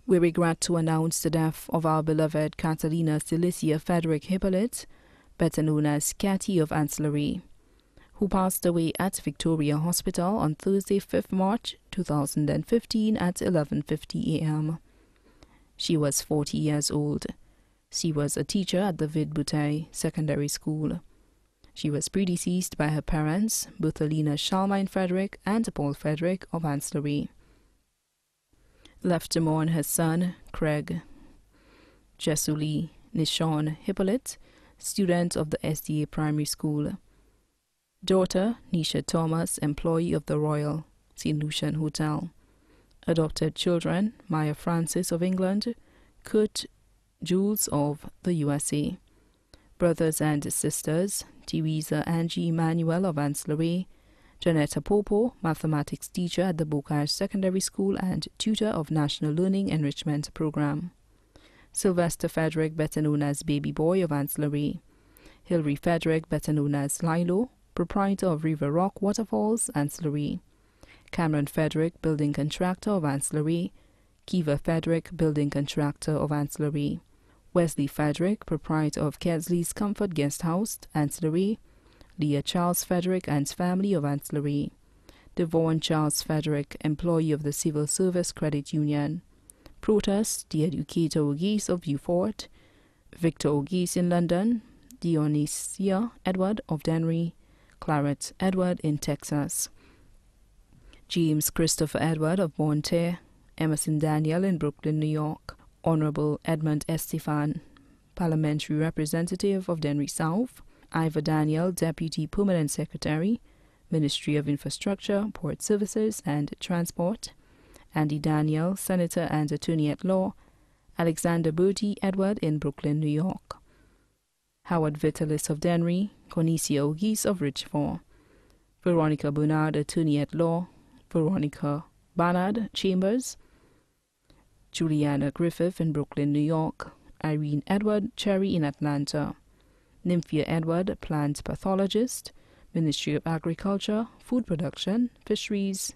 We regret to announce the death of our beloved Caterlina Celicia Frederick Hippolyte, better known as Catty of Ancillary, who passed away at Victoria Hospital on Thursday, 5th March 2015 at 11:50 a.m. She was 40 years old. She was a teacher at the Vidbouteille Secondary School. She was predeceased by her parents, Berthelina Charlemagne Frederick and Paul Frederick of Ancillary. Left to mourn her son, Craig Jesuli Nishon Hippolyte, student of the SDA Primary School. Daughter, Nisha Thomas, employee of the Royal St. Lucian Hotel. Adopted children, Maya Francis of England, Kurt Jules of the USA. Brothers and sisters, Teresa Angie Emmanuel of Ancillary, Janetta Popo, mathematics teacher at the Bocage Secondary School and tutor of National Learning Enrichment Program. Sylvester Frederick, better known as Baby Boy of Ancillary. Hilary Frederick, better known as Lilo, proprietor of River Rock Waterfalls, Ancillary. Cameron Frederick, building contractor of Ancillary. Kiva Frederick, building contractor of Ancillary. Wesley Frederick, proprietor of Kesley's Comfort Guest House, Ancillary. Leah Charles Frederick and family of Ancillary. Devon Charles Frederick, employee of the Civil Service Credit Union. Protest, the educator Auguste of Beaufort. Victor Auguste in London. Dionysia Edward of Dennery. Claret Edward in Texas. James Christopher Edward of Bonte. Emerson Daniel in Brooklyn, New York. Honorable Edmund Estefan, parliamentary representative of Dennery South. Ivor Daniel, Deputy Permanent Secretary, Ministry of Infrastructure, Port Services and Transport. Andy Daniel, Senator and Attorney at Law. Alexander Bertie Edward in Brooklyn, New York. Howard Vitalis of Dennery. Cornesia Auguste of Richford. Veronica Bernard, Attorney at Law. Veronica Barnard, Chambers. Juliana Griffith in Brooklyn, New York. Irene Edward, Cherry in Atlanta. Nymphia Edward, plant pathologist, Ministry of Agriculture, Food Production, Fisheries,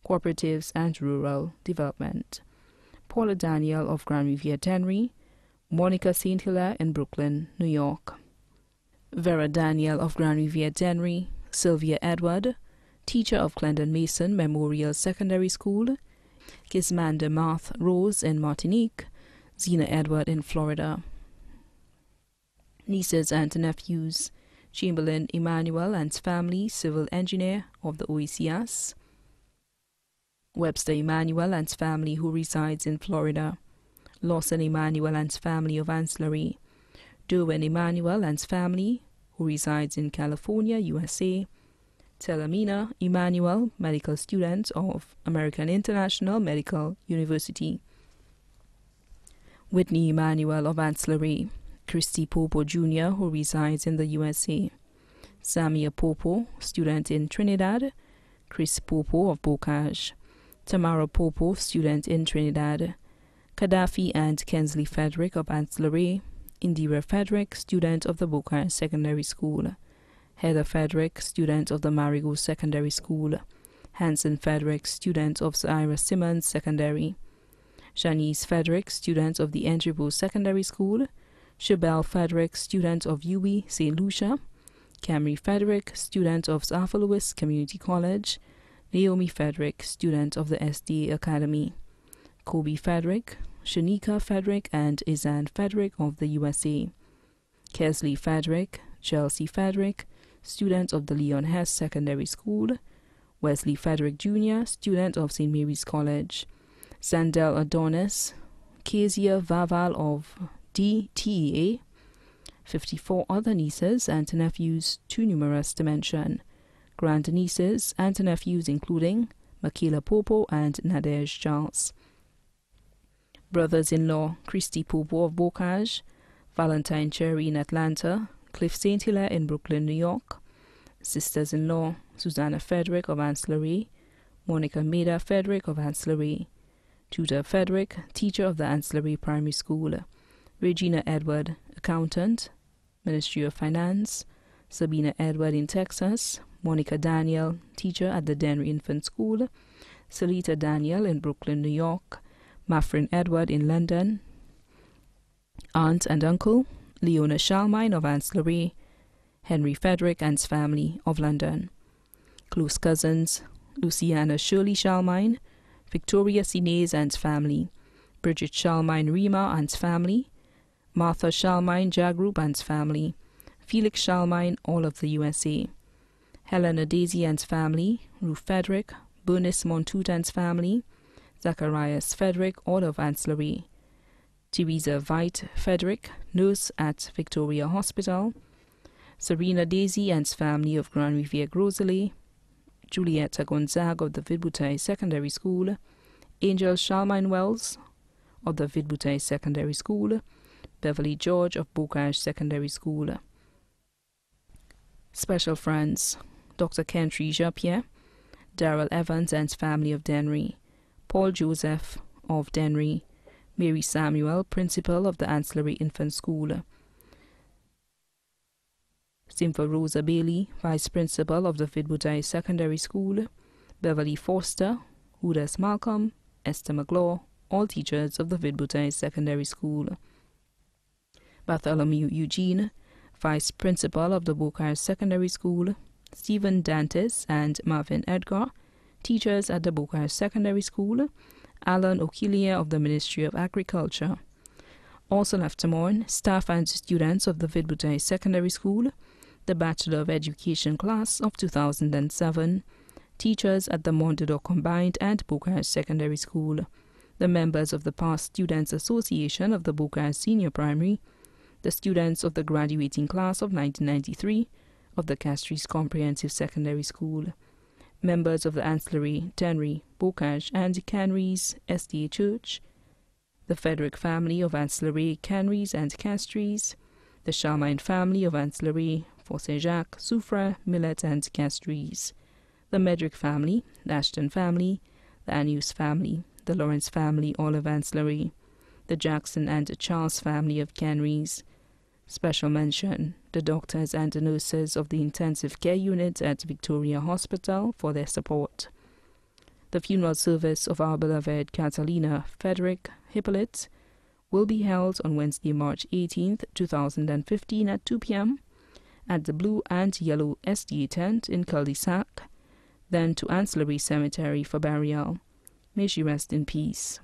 Cooperatives and Rural Development. Paula Daniel of Grand Riviere Dennery. Monica St. Hilaire in Brooklyn, New York. Vera Daniel of Grand Riviere Dennery. Sylvia Edward, teacher of Clendon Mason Memorial Secondary School. Gismanda Marth Rose in Martinique. Zena Edward in Florida. Nieces and nephews, Chamberlain Emmanuel and family, civil engineer of the OECS. Webster Emmanuel and family who resides in Florida. Lawson Emmanuel and family of Ancillary. Derwin Emmanuel and family who resides in California, USA. Telemina Emmanuel, medical student of American International Medical University. Whitney Emmanuel of Ancillary. Christy Popo Jr., who resides in the USA. Samia Popo, student in Trinidad. Chris Popo of Bocage. Tamara Popo, student in Trinidad. Gaddafi and Kensley Frederick of Ancillary. Indira Frederick, student of the Bocage Secondary School. Heather Frederick, student of the Marigot Secondary School. Hanson Frederick, student of Sir Ira Simmons Secondary. Janice Frederick, student of the Entrepot Secondary School. Shabelle Frederick, student of UWI St. Lucia. Camry Frederick, student of Arthur Lewis Community College. Naomi Frederick, student of the SDA Academy. Kobe Frederick, Shanika Frederick, and Izan Frederick of the USA. Kesley Frederick, Chelsea Frederick, student of the Leon Hess Secondary School. Wesley Frederick Jr., student of St. Mary's College. Zandel Adonis, Kezia Vaval of DTEA. 54 other nieces and nephews, too numerous to mention. Grandnieces and nephews including Michaela Popo and Nadege Charles. Brothers-in-law, Christy Popo of Bocage. Valentine Cherry in Atlanta. Cliff St. Hilaire in Brooklyn, New York. Sisters-in-law, Susanna Frederick of Ancillary. Monica Maida Frederick of Ancillary. Tutor Frederick, teacher of the Ancillary Primary School. Regina Edward, accountant, Ministry of Finance. Sabina Edward in Texas. Monica Daniel, teacher at the Dennery Infant School. Salita Daniel in Brooklyn, New York. Maffrin Edward in London, aunt and uncle, Leona Charlemagne of Ancillary, Henry Frederick and his family of London. Close cousins, Luciana Shirley Charlemagne, Victoria Sinez and his family, Bridget Charlemagne Rima and his family, Martha Charlemagne Jagroup and his family, Felix Charlemagne, all of the USA, Helena Daisy and his family, Ruth Frederick, Bernice Montut and his family, Zacharias Frederick, all of Ancillary, Teresa Veit Frederick, nurse at Victoria Hospital, Serena Daisy and his family of Grand Riviere Rosalie, Julietta Gonzaga of the Vidbouteille Secondary School, Angel Charlemagne Wells of the Vidbouteille Secondary School, Beverly George of Bocage Secondary School. Special friends, Dr. Kentry Japierre, Darrell Evans and his family of Dennery, Paul Joseph of Dennery, Mary Samuel, principal of the Ancillary Infant School, Simfa Rosa Bailey, vice principal of the Vidbouteille Secondary School, Beverly Forster, Hudas Malcolm, Esther McGlaw, all teachers of the Vidbouteille Secondary School, Bartholomew Eugene, vice principal of the Bocage Secondary School, Stephen Dantes and Marvin Edgar, teachers at the Bocage Secondary School, Alan O'Keelia of the Ministry of Agriculture. Also left to mourn, staff and students of the Vidbouteille Secondary School, the Bachelor of Education class of 2007, teachers at the Mondador Combined and Bocage Secondary School, the members of the Past Students Association of the Bocage Senior Primary, the students of the graduating class of 1993 of the Castries Comprehensive Secondary School, members of the Ancillary, Dennery, Bocage and Canries SDA Church, the Frederick family of Ancillary, Canries and Castries, the Charlemagne family of Ancillary, Fort Saint-Jacques, Soufra, Millet and Castries, the Medrick family, the Ashton family, the Anus family, the Lawrence family, all of Ancillary, the Jackson and Charles family of Canries. Special mention, the doctors and the nurses of the intensive care unit at Victoria Hospital for their support. The funeral service of our beloved Caterlina, Frederick, Hippolyte will be held on Wednesday, March 18th, 2015 at 2 p.m. at the Blue and Yellow SDA tent in Cul-de-Sac, then to Ancillary Cemetery for burial. May she rest in peace.